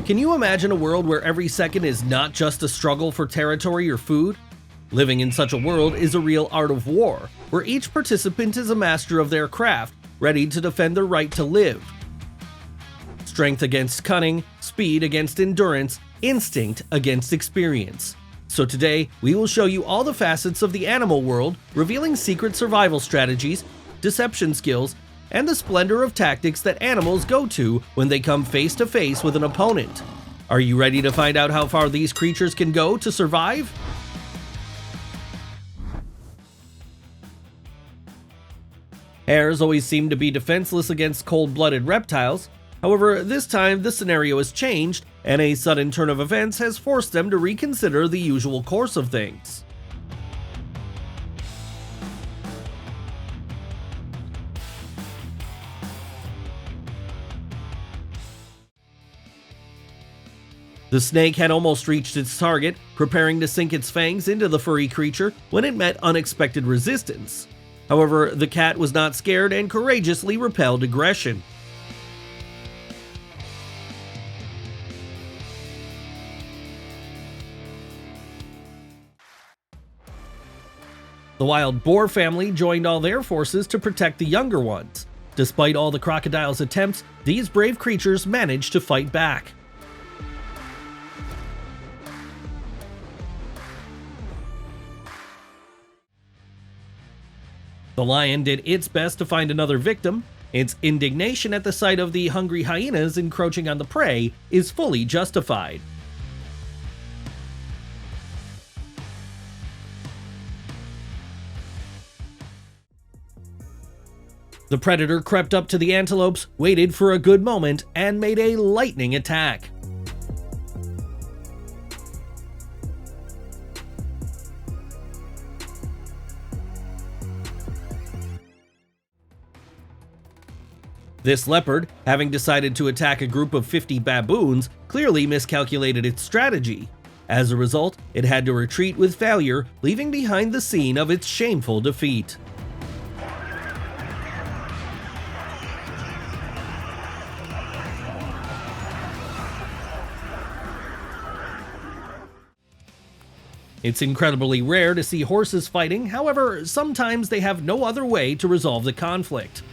Can you imagine a world where every second is not just a struggle for territory or food? Living in such a world is a real art of war, where each participant is a master of their craft, ready to defend their right to live. Strength against cunning, speed against endurance, instinct against experience. So today, we will show you all the facets of the animal world, revealing secret survival strategies, deception skills, and the splendor of tactics that animals go to when they come face to face with an opponent. Are you ready to find out how far these creatures can go to survive? Hares always seem to be defenseless against cold-blooded reptiles. However, this time the scenario has changed, and a sudden turn of events has forced them to reconsider the usual course of things. The snake had almost reached its target, preparing to sink its fangs into the furry creature when it met unexpected resistance. However, the cat was not scared and courageously repelled aggression. The wild boar family joined all their forces to protect the younger ones. Despite all the crocodile's attempts, these brave creatures managed to fight back. The lion did its best to find another victim. Its indignation at the sight of the hungry hyenas encroaching on the prey is fully justified. The predator crept up to the antelopes, waited for a good moment, and made a lightning attack. This leopard, having decided to attack a group of 50 baboons, clearly miscalculated its strategy. As a result, it had to retreat with failure, leaving behind the scene of its shameful defeat. It's incredibly rare to see horses fighting, however, sometimes they have no other way to resolve the conflict.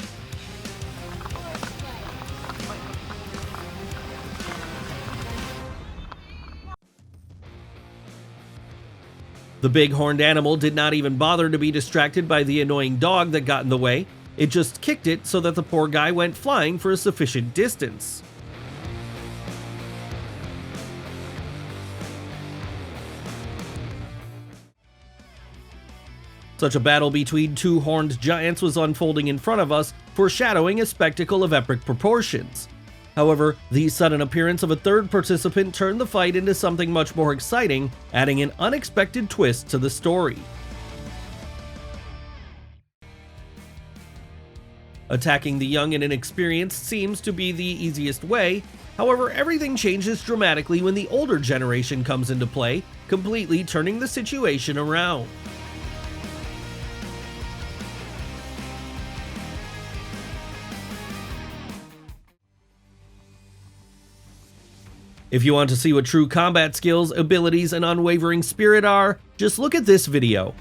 The big horned animal did not even bother to be distracted by the annoying dog that got in the way. It just kicked it so that the poor guy went flying for a sufficient distance. Such a battle between two horned giants was unfolding in front of us, foreshadowing a spectacle of epic proportions. However, the sudden appearance of a third participant turned the fight into something much more exciting, adding an unexpected twist to the story. Attacking the young and inexperienced seems to be the easiest way. However, everything changes dramatically when the older generation comes into play, completely turning the situation around. If you want to see what true combat skills, abilities, and unwavering spirit are, just look at this video.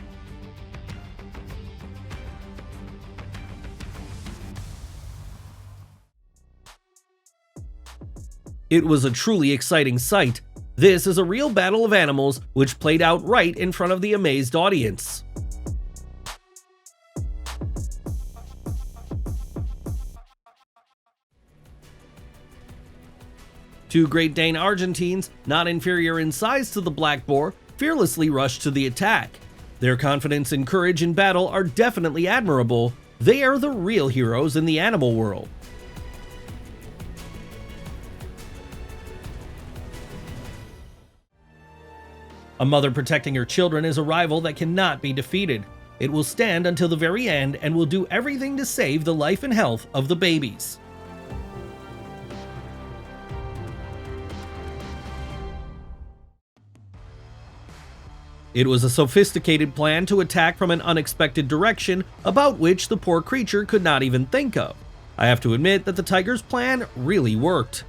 It was a truly exciting sight. This is a real battle of animals which played out right in front of the amazed audience. Two Great Dane Argentines, not inferior in size to the black boar, fearlessly rushed to the attack. Their confidence and courage in battle are definitely admirable. They are the real heroes in the animal world. A mother protecting her children is a rival that cannot be defeated. It will stand until the very end and will do everything to save the life and health of the babies. It was a sophisticated plan to attack from an unexpected direction about which the poor creature could not even think of. I have to admit that the tiger's plan really worked.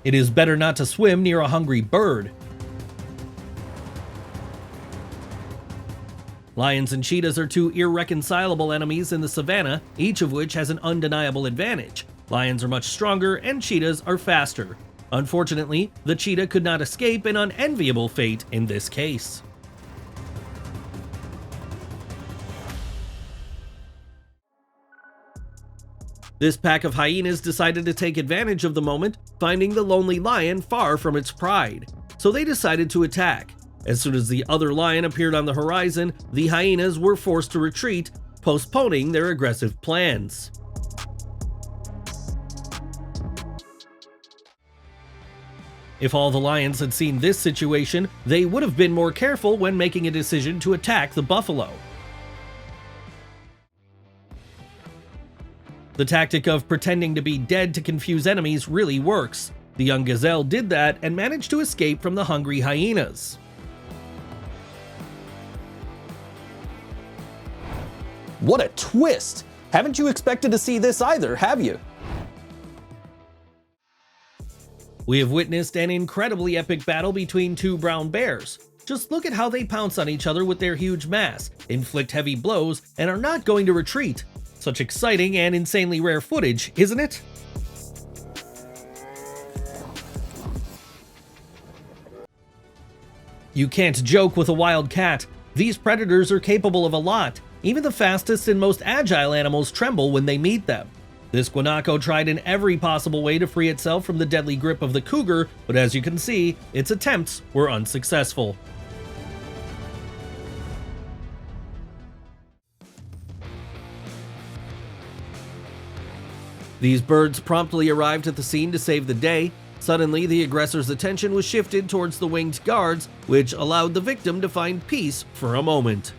It is better not to swim near a hungry bird. Lions and cheetahs are two irreconcilable enemies in the savannah, each of which has an undeniable advantage. Lions are much stronger and cheetahs are faster. Unfortunately, the cheetah could not escape an unenviable fate in this case. This pack of hyenas decided to take advantage of the moment, finding the lonely lion far from its pride. So they decided to attack. As soon as the other lion appeared on the horizon, the hyenas were forced to retreat, postponing their aggressive plans. If all the lions had seen this situation, they would have been more careful when making a decision to attack the buffalo. The tactic of pretending to be dead to confuse enemies really works. The young gazelle did that and managed to escape from the hungry hyenas. What a twist! Haven't you expected to see this either, have you? We have witnessed an incredibly epic battle between two brown bears. Just look at how they pounce on each other with their huge mass, inflict heavy blows, and are not going to retreat. Such exciting and insanely rare footage, isn't it? You can't joke with a wild cat. These predators are capable of a lot. Even the fastest and most agile animals tremble when they meet them. This guanaco tried in every possible way to free itself from the deadly grip of the cougar, but as you can see, its attempts were unsuccessful. These birds promptly arrived at the scene to save the day. Suddenly, the aggressor's attention was shifted towards the winged guards, which allowed the victim to find peace for a moment.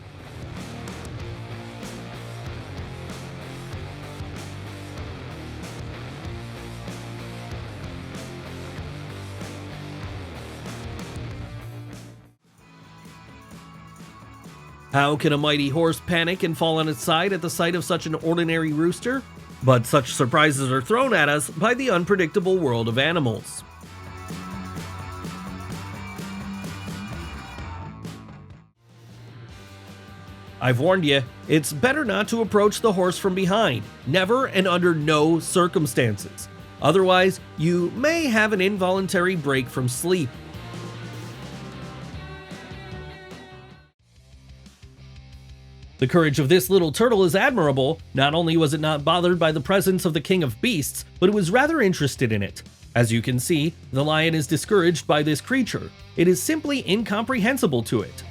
How can a mighty horse panic and fall on its side at the sight of such an ordinary rooster? But such surprises are thrown at us by the unpredictable world of animals. I've warned you, it's better not to approach the horse from behind, never and under no circumstances. Otherwise, you may have an involuntary break from sleep. The courage of this little turtle is admirable. Not only was it not bothered by the presence of the king of beasts, but it was rather interested in it. As you can see, the lion is discouraged by this creature. It is simply incomprehensible to it.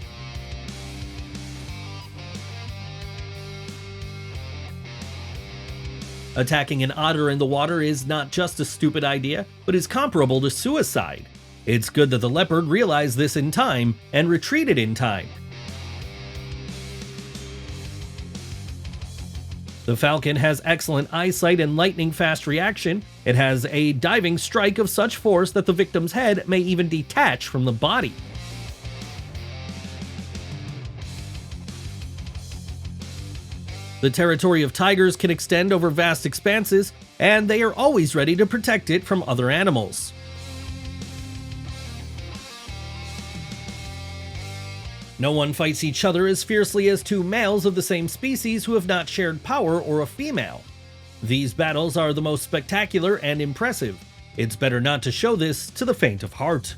Attacking an otter in the water is not just a stupid idea, but is comparable to suicide. It's good that the leopard realized this in time and retreated in time. The falcon has excellent eyesight and lightning-fast reaction. It has a diving strike of such force that the victim's head may even detach from the body. The territory of tigers can extend over vast expanses, and they are always ready to protect it from other animals. No one fights each other as fiercely as two males of the same species who have not shared power or a female. These battles are the most spectacular and impressive. It's better not to show this to the faint of heart.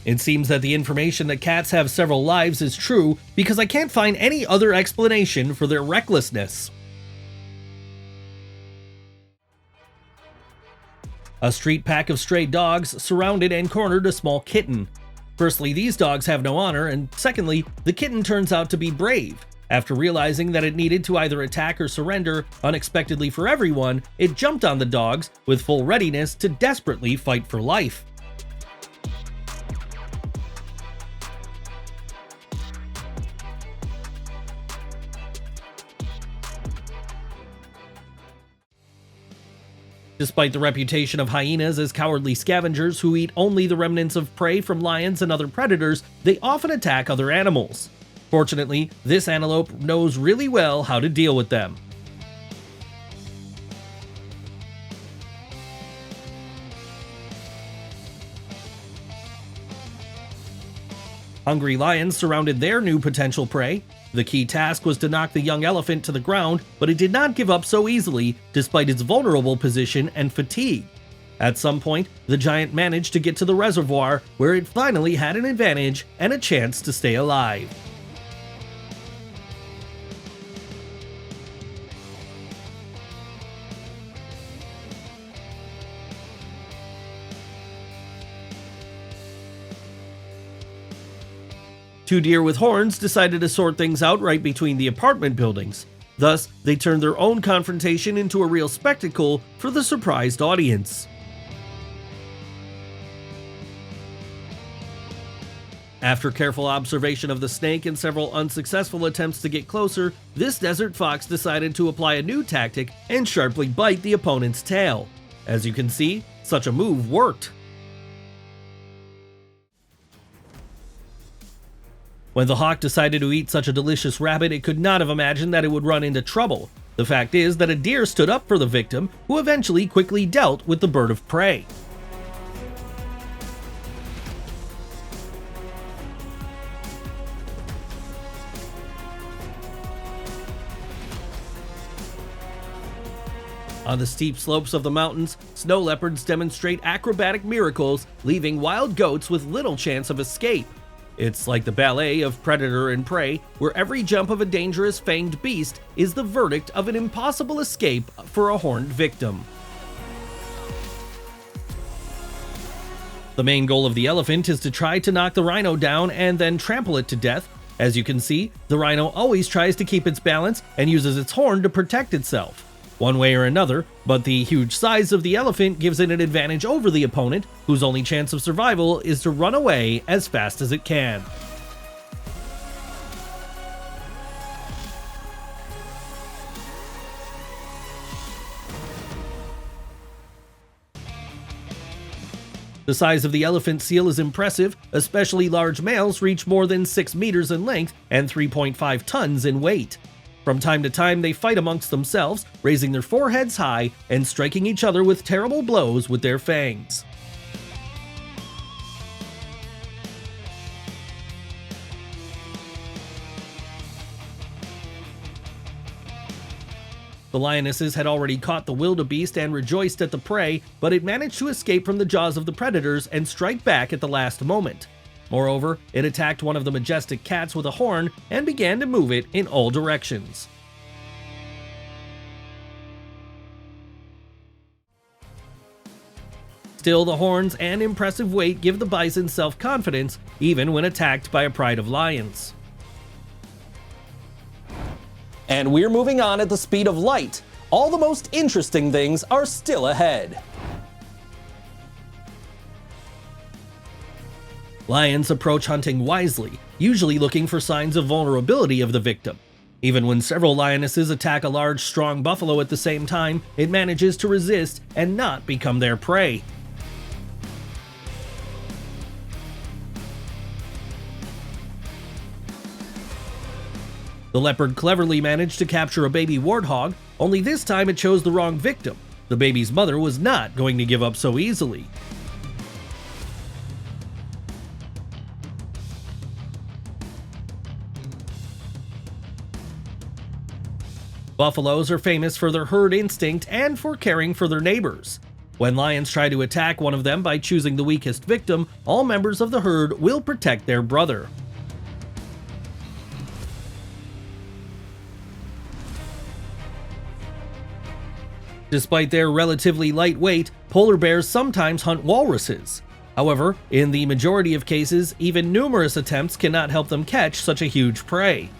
It seems that the information that cats have several lives is true because I can't find any other explanation for their recklessness. A street pack of stray dogs surrounded and cornered a small kitten. Firstly, these dogs have no honor, and secondly, the kitten turns out to be brave. After realizing that it needed to either attack or surrender, unexpectedly for everyone, it jumped on the dogs with full readiness to desperately fight for life. Despite the reputation of hyenas as cowardly scavengers who eat only the remnants of prey from lions and other predators, they often attack other animals. Fortunately, this antelope knows really well how to deal with them. Hungry lions surrounded their new potential prey. The key task was to knock the young elephant to the ground, but it did not give up so easily, despite its vulnerable position and fatigue. At some point, the giant managed to get to the reservoir, where it finally had an advantage and a chance to stay alive. Two deer with horns decided to sort things out right between the apartment buildings. Thus, they turned their own confrontation into a real spectacle for the surprised audience. After careful observation of the snake and several unsuccessful attempts to get closer, this desert fox decided to apply a new tactic and sharply bite the opponent's tail. As you can see, such a move worked. When the hawk decided to eat such a delicious rabbit, it could not have imagined that it would run into trouble. The fact is that a deer stood up for the victim, who eventually quickly dealt with the bird of prey. On the steep slopes of the mountains, snow leopards demonstrate acrobatic miracles, leaving wild goats with little chance of escape. It's like the ballet of predator and prey, where every jump of a dangerous fanged beast is the verdict of an impossible escape for a horned victim. The main goal of the elephant is to try to knock the rhino down and then trample it to death. As you can see, the rhino always tries to keep its balance and uses its horn to protect itself, one way or another, but the huge size of the elephant gives it an advantage over the opponent, whose only chance of survival is to run away as fast as it can. The size of the elephant seal is impressive, especially large males reach more than 6 meters in length and 3.5 tons in weight. From time to time, they fight amongst themselves, raising their foreheads high and striking each other with terrible blows with their fangs. The lionesses had already caught the wildebeest and rejoiced at the prey, but it managed to escape from the jaws of the predators and strike back at the last moment. Moreover, it attacked one of the majestic cats with a horn and began to move it in all directions. Still, the horns and impressive weight give the bison self-confidence, even when attacked by a pride of lions. And we're moving on at the speed of light. All the most interesting things are still ahead. Lions approach hunting wisely, usually looking for signs of vulnerability of the victim. Even when several lionesses attack a large, strong buffalo at the same time, it manages to resist and not become their prey. The leopard cleverly managed to capture a baby warthog, only this time it chose the wrong victim. The baby's mother was not going to give up so easily. Buffaloes are famous for their herd instinct and for caring for their neighbors. When lions try to attack one of them by choosing the weakest victim, all members of the herd will protect their brother. Despite their relatively light weight, polar bears sometimes hunt walruses. However, in the majority of cases, even numerous attempts cannot help them catch such a huge prey.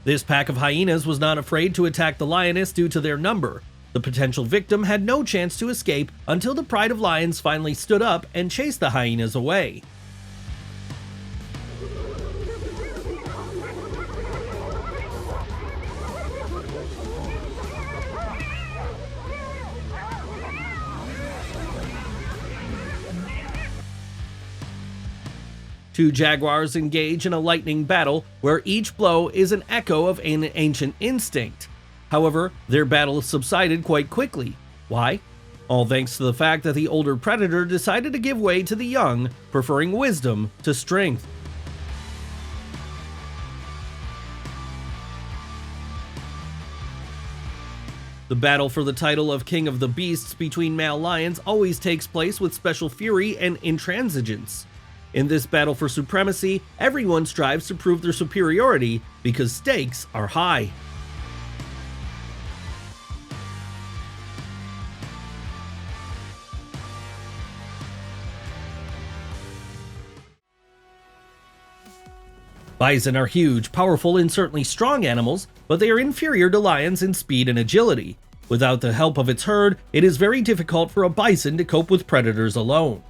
This pack of hyenas was not afraid to attack the lioness due to their number. The potential victim had no chance to escape until the pride of lions finally stood up and chased the hyenas away. Two jaguars engage in a lightning battle where each blow is an echo of an ancient instinct. However, their battle subsided quite quickly. Why? All thanks to the fact that the older predator decided to give way to the young, preferring wisdom to strength. The battle for the title of King of the Beasts between male lions always takes place with special fury and intransigence. In this battle for supremacy, everyone strives to prove their superiority because stakes are high. Bison are huge, powerful, and certainly strong animals, but they are inferior to lions in speed and agility. Without the help of its herd, it is very difficult for a bison to cope with predators alone.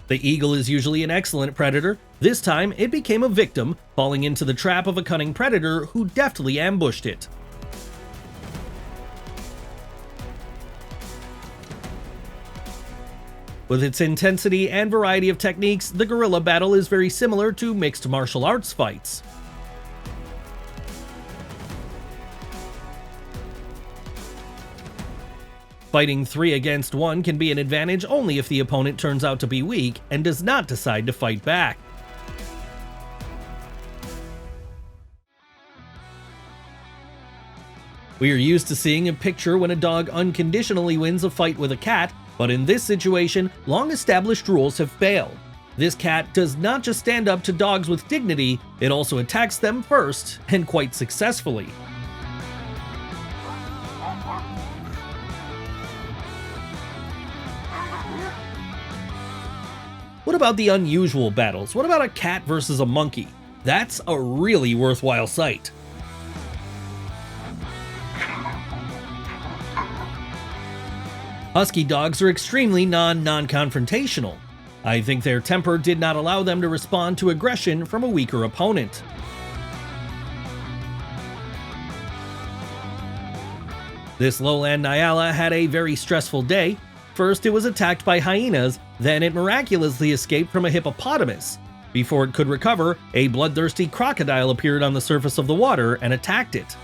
The eagle is usually an excellent predator. This time, it became a victim, falling into the trap of a cunning predator who deftly ambushed it. With its intensity and variety of techniques, the gorilla battle is very similar to mixed martial arts fights. Fighting 3 against 1 can be an advantage only if the opponent turns out to be weak and does not decide to fight back. We are used to seeing a picture when a dog unconditionally wins a fight with a cat, but in this situation, long-established rules have failed. This cat does not just stand up to dogs with dignity, it also attacks them first, and quite successfully. What about the unusual battles? What about a cat versus a monkey? That's a really worthwhile sight. Husky dogs are extremely non-confrontational. I think their temper did not allow them to respond to aggression from a weaker opponent. This lowland Nyala had a very stressful day. First, it was attacked by hyenas, then it miraculously escaped from a hippopotamus. Before it could recover, a bloodthirsty crocodile appeared on the surface of the water and attacked it.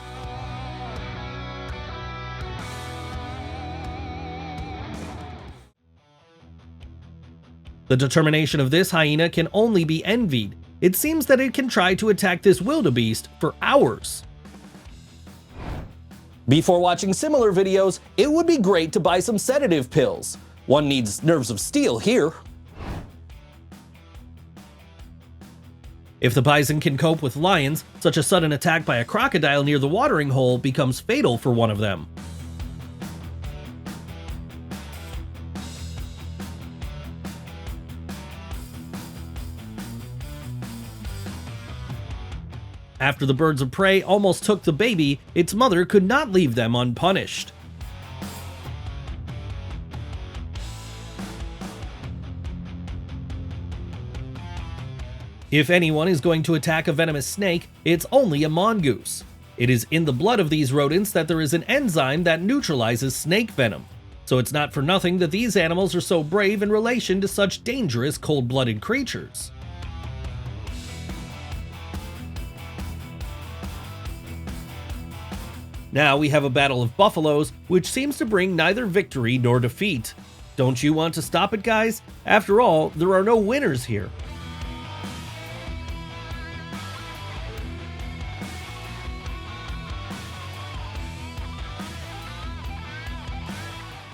The determination of this hyena can only be envied. It seems that it can try to attack this wildebeest for hours. Before watching similar videos, it would be great to buy some sedative pills. One needs nerves of steel here. If the bison can cope with lions, such a sudden attack by a crocodile near the watering hole becomes fatal for one of them. After the birds of prey almost took the baby, its mother could not leave them unpunished. If anyone is going to attack a venomous snake, it's only a mongoose. It is in the blood of these rodents that there is an enzyme that neutralizes snake venom. So it's not for nothing that these animals are so brave in relation to such dangerous cold-blooded creatures. Now we have a battle of buffaloes, which seems to bring neither victory nor defeat. Don't you want to stop it, guys? After all, there are no winners here.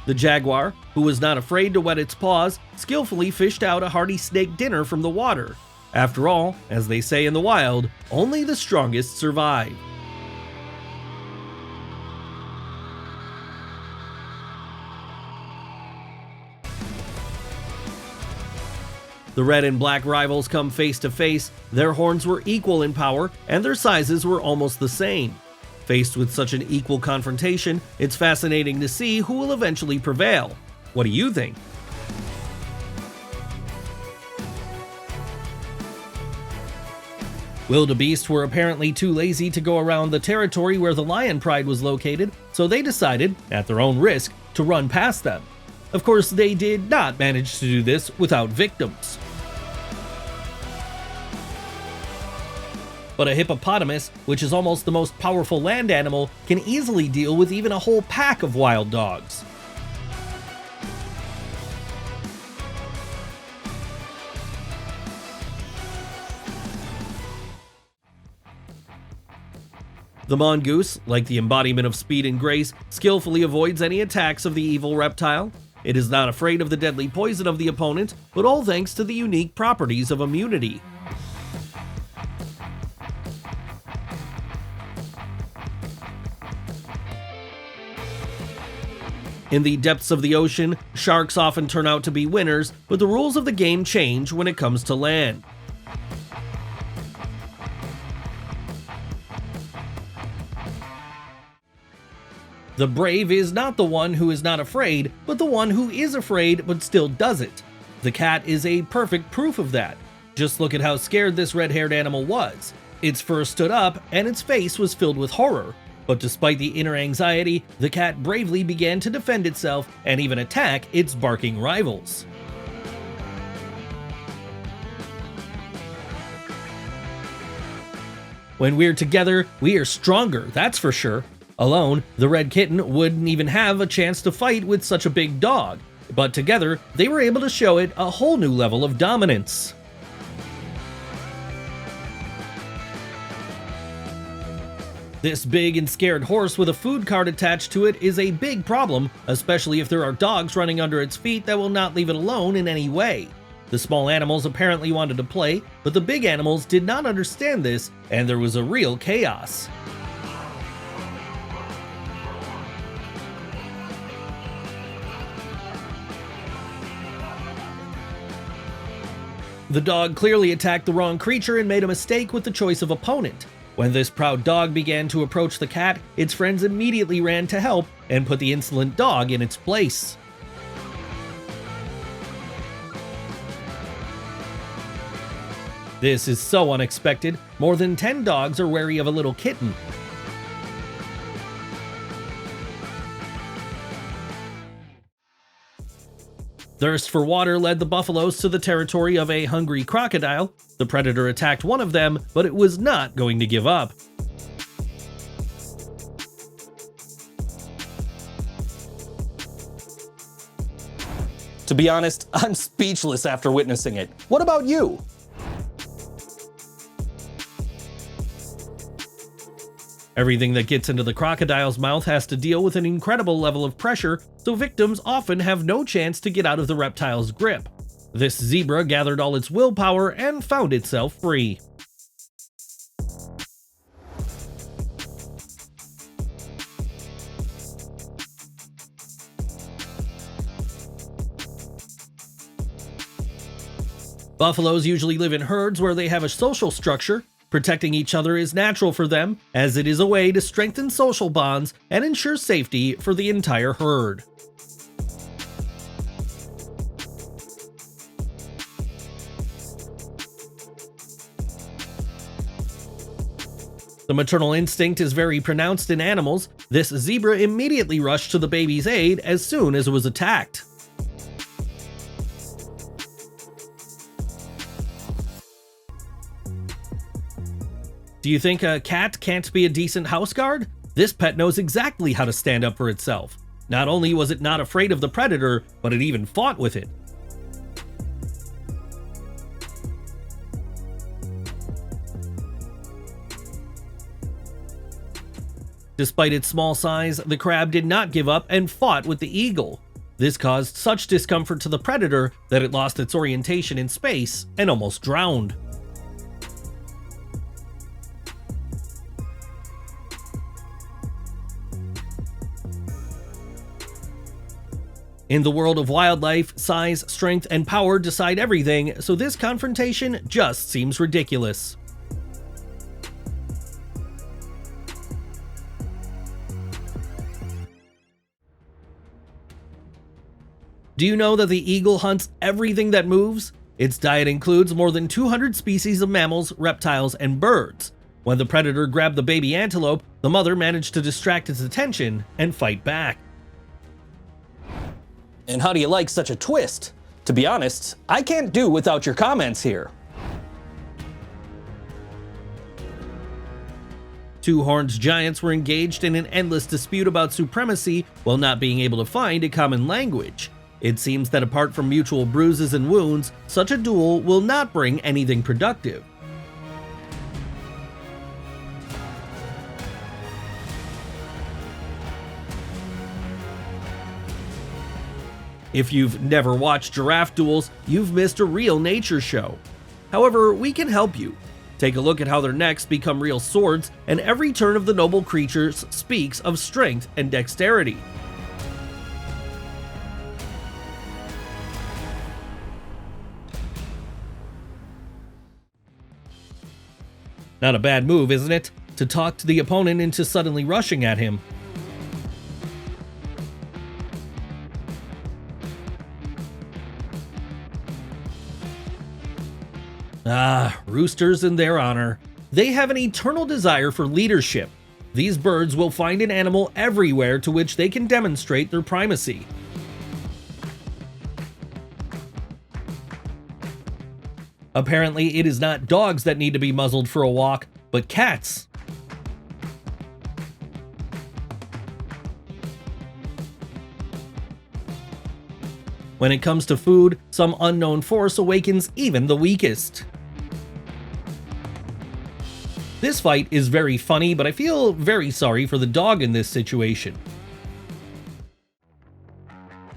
The jaguar, who was not afraid to wet its paws, skillfully fished out a hearty snake dinner from the water. After all, as they say in the wild, only the strongest survive. The red and black rivals come face to face. Their horns were equal in power, and their sizes were almost the same. Faced with such an equal confrontation, it's fascinating to see who will eventually prevail. What do you think? Wildebeest were apparently too lazy to go around the territory where the lion pride was located, so they decided, at their own risk, to run past them. Of course, they did not manage to do this without victims. But a hippopotamus, which is almost the most powerful land animal, can easily deal with even a whole pack of wild dogs. The mongoose, like the embodiment of speed and grace, skillfully avoids any attacks of the evil reptile. It is not afraid of the deadly poison of the opponent, but all thanks to the unique properties of immunity. In the depths of the ocean, sharks often turn out to be winners, but the rules of the game change when it comes to land. The brave is not the one who is not afraid, but the one who is afraid but still does it. The cat is a perfect proof of that. Just look at how scared this red-haired animal was. Its fur stood up and its face was filled with horror. But despite the inner anxiety, the cat bravely began to defend itself and even attack its barking rivals. When we're together, we are stronger, that's for sure. Alone, the red kitten wouldn't even have a chance to fight with such a big dog, but together, they were able to show it a whole new level of dominance. This big and scared horse with a food cart attached to it is a big problem, especially if there are dogs running under its feet that will not leave it alone in any way. The small animals apparently wanted to play, but the big animals did not understand this, and there was a real chaos. The dog clearly attacked the wrong creature and made a mistake with the choice of opponent. When this proud dog began to approach the cat, its friends immediately ran to help and put the insolent dog in its place. This is so unexpected. More than 10 dogs are wary of a little kitten. Thirst for water led the buffaloes to the territory of a hungry crocodile. The predator attacked one of them, but it was not going to give up. To be honest, I'm speechless after witnessing it. What about you? Everything that gets into the crocodile's mouth has to deal with an incredible level of pressure, so victims often have no chance to get out of the reptile's grip. This zebra gathered all its willpower and found itself free. Buffaloes usually live in herds where they have a social structure. Protecting each other is natural for them, as it is a way to strengthen social bonds and ensure safety for the entire herd. The maternal instinct is very pronounced in animals. This zebra immediately rushed to the baby's aid as soon as it was attacked. Do you think a cat can't be a decent house guard? This pet knows exactly how to stand up for itself. Not only was it not afraid of the predator, but it even fought with it. Despite its small size, the crab did not give up and fought with the eagle. This caused such discomfort to the predator that it lost its orientation in space and almost drowned. In the world of wildlife, size, strength, and power decide everything, so this confrontation just seems ridiculous. Do you know that the eagle hunts everything that moves? Its diet includes more than 200 species of mammals, reptiles, and birds. When the predator grabbed the baby antelope, the mother managed to distract its attention and fight back. And how do you like such a twist? To be honest, I can't do without your comments here. Two horned giants were engaged in an endless dispute about supremacy while not being able to find a common language. It seems that apart from mutual bruises and wounds, such a duel will not bring anything productive. If you've never watched giraffe duels, you've missed a real nature show. However, we can help you. Take a look at how their necks become real swords, and every turn of the noble creatures speaks of strength and dexterity. Not a bad move, isn't it? To talk to the opponent into suddenly rushing at him. Ah, roosters in their honor. They have an eternal desire for leadership. These birds will find an animal everywhere to which they can demonstrate their primacy. Apparently, it is not dogs that need to be muzzled for a walk, but cats. When it comes to food, some unknown force awakens even the weakest. This fight is very funny, but I feel very sorry for the dog in this situation.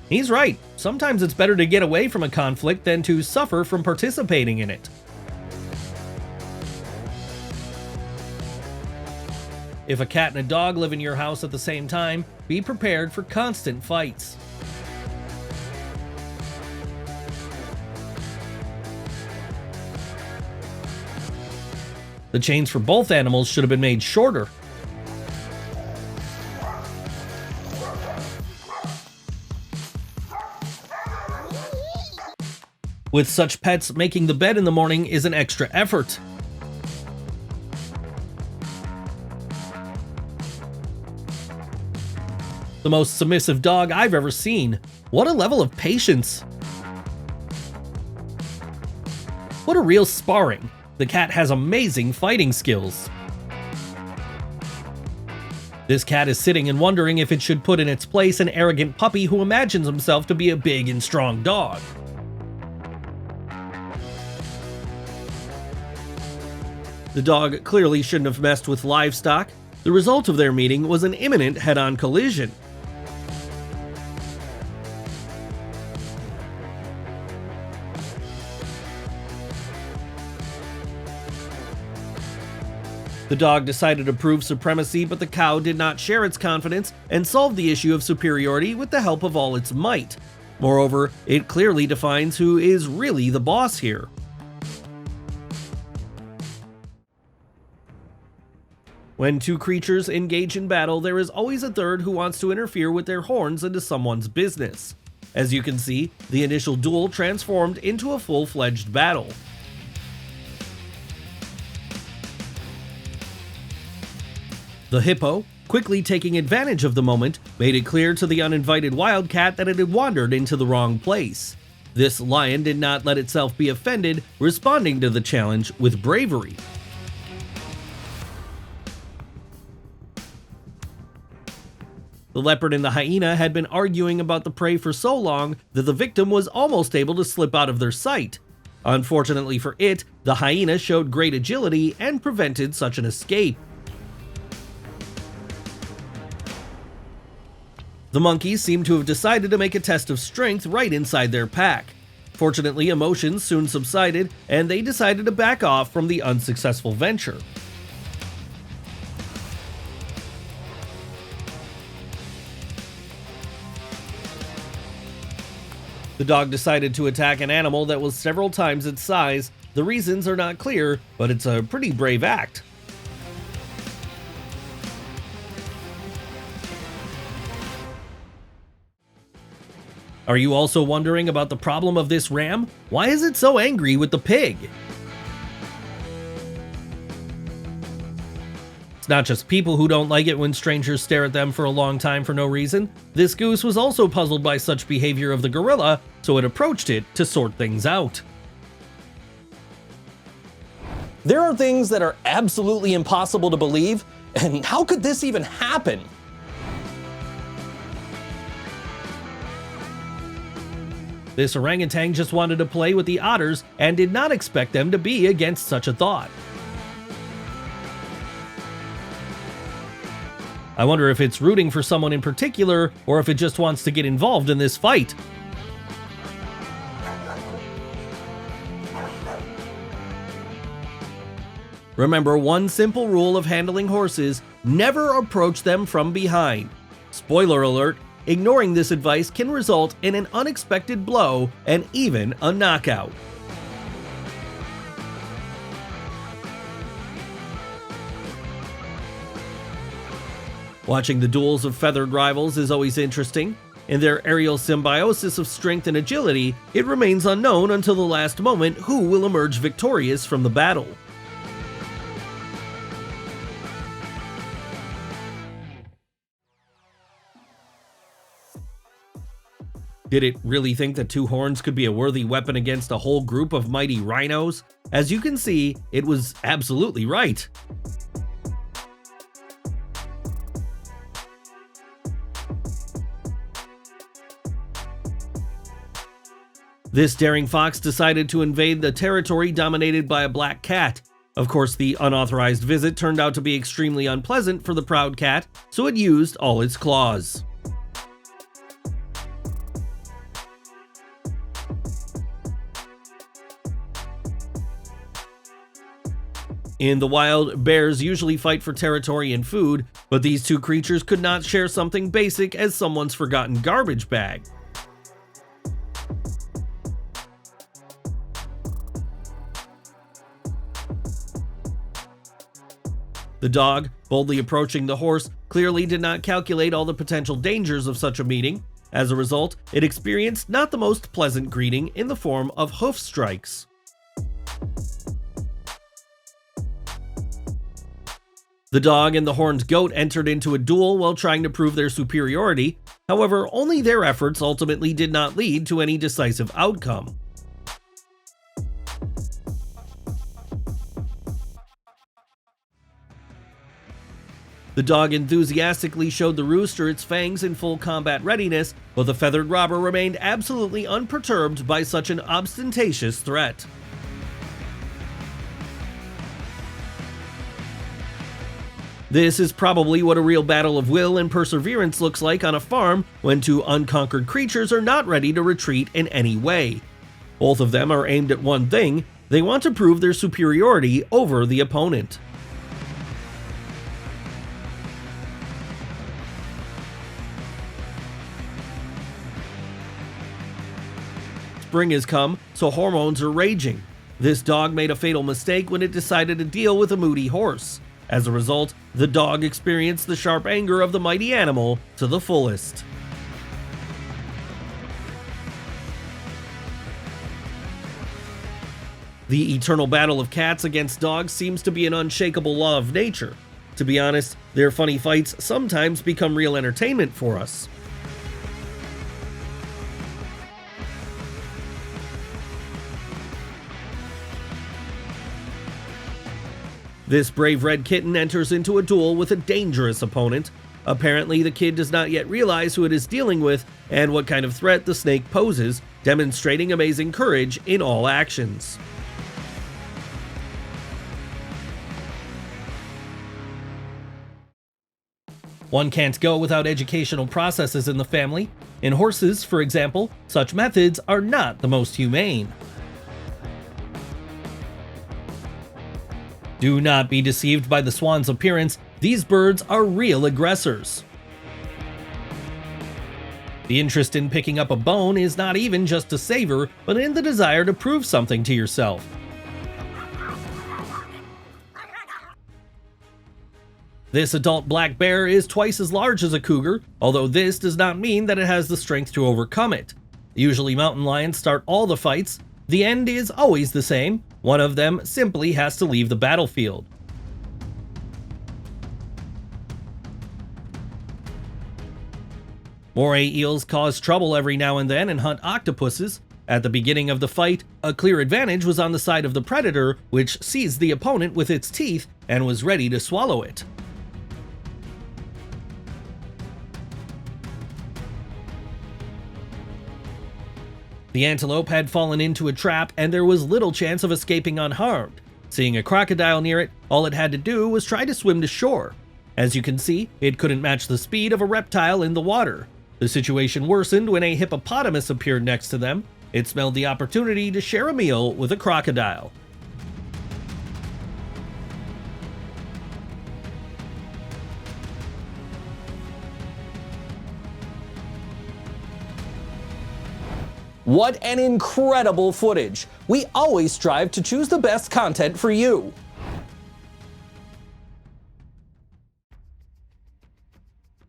He's right. Sometimes it's better to get away from a conflict than to suffer from participating in it. If a cat and a dog live in your house at the same time, be prepared for constant fights. The chains for both animals should have been made shorter. With such pets, making the bed in the morning is an extra effort. The most submissive dog I've ever seen. What a level of patience. What a real sparring. The cat has amazing fighting skills. This cat is sitting and wondering if it should put in its place an arrogant puppy who imagines himself to be a big and strong dog. The dog clearly shouldn't have messed with livestock. The result of their meeting was an imminent head-on collision. The dog decided to prove supremacy, but the cow did not share its confidence and solved the issue of superiority with the help of all its might. Moreover, it clearly defines who is really the boss here. When two creatures engage in battle, there is always a third who wants to interfere with their horns into someone's business. As you can see, the initial duel transformed into a full-fledged battle. The hippo, quickly taking advantage of the moment, made it clear to the uninvited wildcat that it had wandered into the wrong place. This lion did not let itself be offended, responding to the challenge with bravery. The leopard and the hyena had been arguing about the prey for so long that the victim was almost able to slip out of their sight. Unfortunately for it, the hyena showed great agility and prevented such an escape. The monkeys seem to have decided to make a test of strength right inside their pack. Fortunately, emotions soon subsided, and they decided to back off from the unsuccessful venture. The dog decided to attack an animal that was several times its size. The reasons are not clear, but it's a pretty brave act. Are you also wondering about the problem of this ram? Why is it so angry with the pig? It's not just people who don't like it when strangers stare at them for a long time for no reason. This goose was also puzzled by such behavior of the gorilla, so it approached it to sort things out. There are things that are absolutely impossible to believe, and how could this even happen? This orangutan just wanted to play with the otters and did not expect them to be against such a thought. I wonder if it's rooting for someone in particular, or if it just wants to get involved in this fight. Remember one simple rule of handling horses: never approach them from behind. Spoiler alert, ignoring this advice can result in an unexpected blow and even a knockout. Watching the duels of feathered rivals is always interesting. In their aerial symbiosis of strength and agility, it remains unknown until the last moment who will emerge victorious from the battle. Did it really think that two horns could be a worthy weapon against a whole group of mighty rhinos? As you can see, it was absolutely right. This daring fox decided to invade the territory dominated by a black cat. Of course, the unauthorized visit turned out to be extremely unpleasant for the proud cat, so it used all its claws. In the wild, bears usually fight for territory and food, but these two creatures could not share something basic as someone's forgotten garbage bag. The dog, boldly approaching the horse, clearly did not calculate all the potential dangers of such a meeting. As a result, it experienced not the most pleasant greeting in the form of hoof strikes. The dog and the horned goat entered into a duel while trying to prove their superiority. However, only their efforts ultimately did not lead to any decisive outcome. The dog enthusiastically showed the rooster its fangs in full combat readiness, but the feathered robber remained absolutely unperturbed by such an ostentatious threat. This is probably what a real battle of will and perseverance looks like on a farm when two unconquered creatures are not ready to retreat in any way. Both of them are aimed at one thing: they want to prove their superiority over the opponent. Spring has come, so hormones are raging. This dog made a fatal mistake when it decided to deal with a moody horse. As a result, the dog experienced the sharp anger of the mighty animal to the fullest. The eternal battle of cats against dogs seems to be an unshakable law of nature. To be honest, their funny fights sometimes become real entertainment for us. This brave red kitten enters into a duel with a dangerous opponent. Apparently, the kid does not yet realize who it is dealing with and what kind of threat the snake poses, demonstrating amazing courage in all actions. One can't go without educational processes in the family. In horses, for example, such methods are not the most humane. Do not be deceived by the swan's appearance. These birds are real aggressors. The interest in picking up a bone is not even just to savor, but in the desire to prove something to yourself. This adult black bear is twice as large as a cougar, although this does not mean that it has the strength to overcome it. Usually mountain lions start all the fights. The end is always the same. One of them simply has to leave the battlefield. Moray eels cause trouble every now and then and hunt octopuses. At the beginning of the fight, a clear advantage was on the side of the predator, which seized the opponent with its teeth and was ready to swallow it. The antelope had fallen into a trap and there was little chance of escaping unharmed. Seeing a crocodile near it, all it had to do was try to swim to shore. As you can see, it couldn't match the speed of a reptile in the water. The situation worsened when a hippopotamus appeared next to them. It smelled the opportunity to share a meal with a crocodile. What an incredible footage! We always strive to choose the best content for you.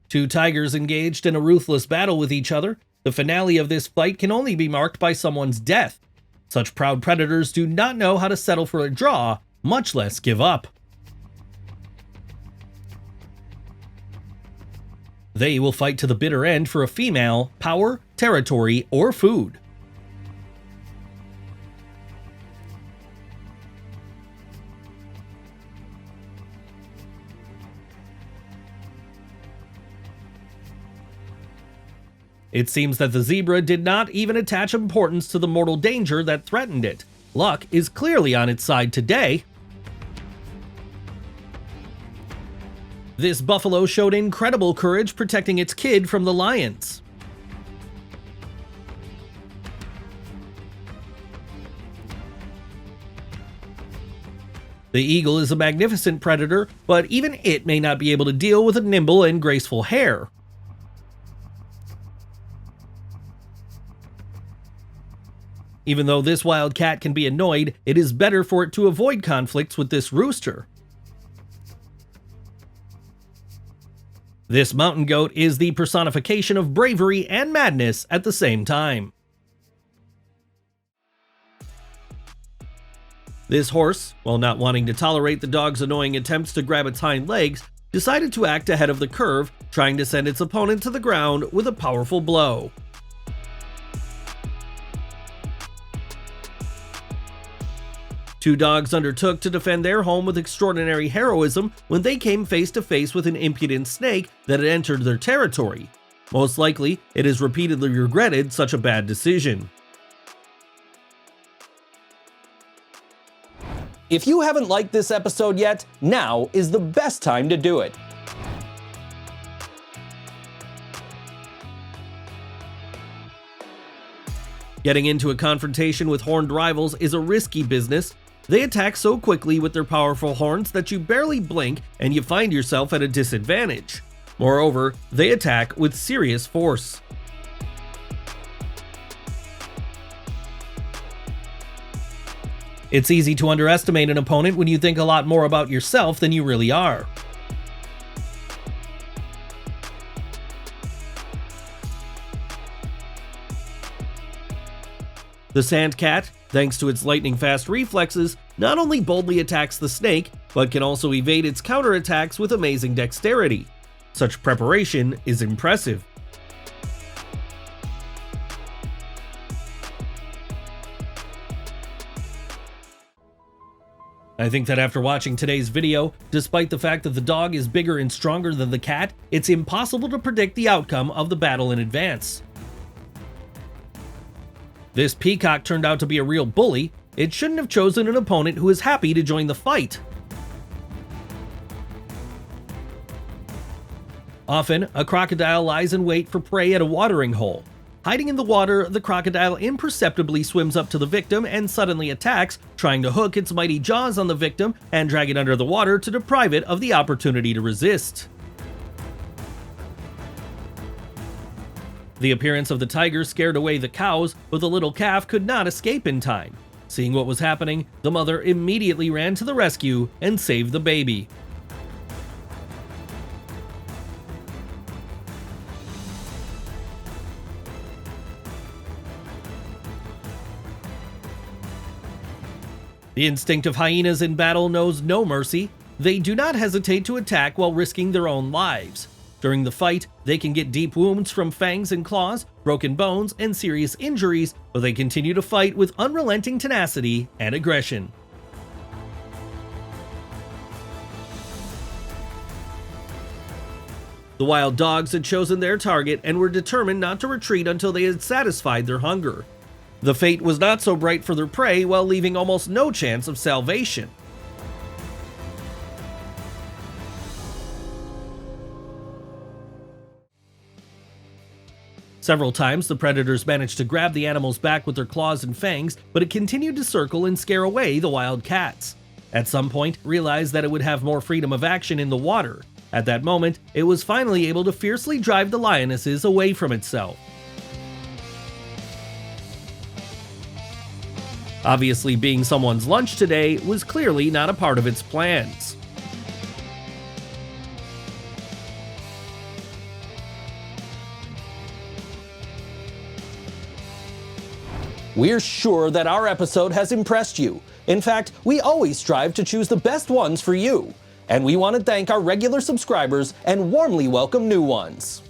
Two tigers engaged in a ruthless battle with each other. The finale of this fight can only be marked by someone's death. Such proud predators do not know how to settle for a draw, much less give up. They will fight to the bitter end for a female, power, territory, or food. It seems that the zebra did not even attach importance to the mortal danger that threatened it. Luck is clearly on its side today. This buffalo showed incredible courage protecting its kid from the lions. The eagle is a magnificent predator, but even it may not be able to deal with a nimble and graceful hare. Even though this wild cat can be annoyed, it is better for it to avoid conflicts with this rooster. This mountain goat is the personification of bravery and madness at the same time. This horse, while not wanting to tolerate the dog's annoying attempts to grab its hind legs, decided to act ahead of the curve, trying to send its opponent to the ground with a powerful blow. Two dogs undertook to defend their home with extraordinary heroism when they came face to face with an impudent snake that had entered their territory. Most likely, it has repeatedly regretted such a bad decision. If you haven't liked this episode yet, now is the best time to do it. Getting into a confrontation with horned rivals is a risky business. They attack so quickly with their powerful horns that you barely blink and you find yourself at a disadvantage. Moreover, they attack with serious force. It's easy to underestimate an opponent when you think a lot more about yourself than you really are. The sand cat, thanks to its lightning-fast reflexes, not only boldly attacks the snake, but can also evade its counterattacks with amazing dexterity. Such preparation is impressive. I think that after watching today's video, despite the fact that the dog is bigger and stronger than the cat, it's impossible to predict the outcome of the battle in advance. This peacock turned out to be a real bully. It shouldn't have chosen an opponent who is happy to join the fight. Often, a crocodile lies in wait for prey at a watering hole. Hiding in the water, the crocodile imperceptibly swims up to the victim and suddenly attacks, trying to hook its mighty jaws on the victim and drag it under the water to deprive it of the opportunity to resist. The appearance of the tiger scared away the cows, but the little calf could not escape in time. Seeing what was happening, the mother immediately ran to the rescue and saved the baby. The instinct of hyenas in battle knows no mercy. They do not hesitate to attack while risking their own lives. During the fight, they can get deep wounds from fangs and claws, broken bones, and serious injuries, but they continue to fight with unrelenting tenacity and aggression. The wild dogs had chosen their target and were determined not to retreat until they had satisfied their hunger. The fate was not so bright for their prey, while leaving almost no chance of salvation. Several times, the predators managed to grab the animal's back with their claws and fangs, but it continued to circle and scare away the wild cats. At some point, it realized that it would have more freedom of action in the water. At that moment, it was finally able to fiercely drive the lionesses away from itself. Obviously, being someone's lunch today was clearly not a part of its plans. We're sure that our episode has impressed you. In fact, we always strive to choose the best ones for you. And we want to thank our regular subscribers and warmly welcome new ones.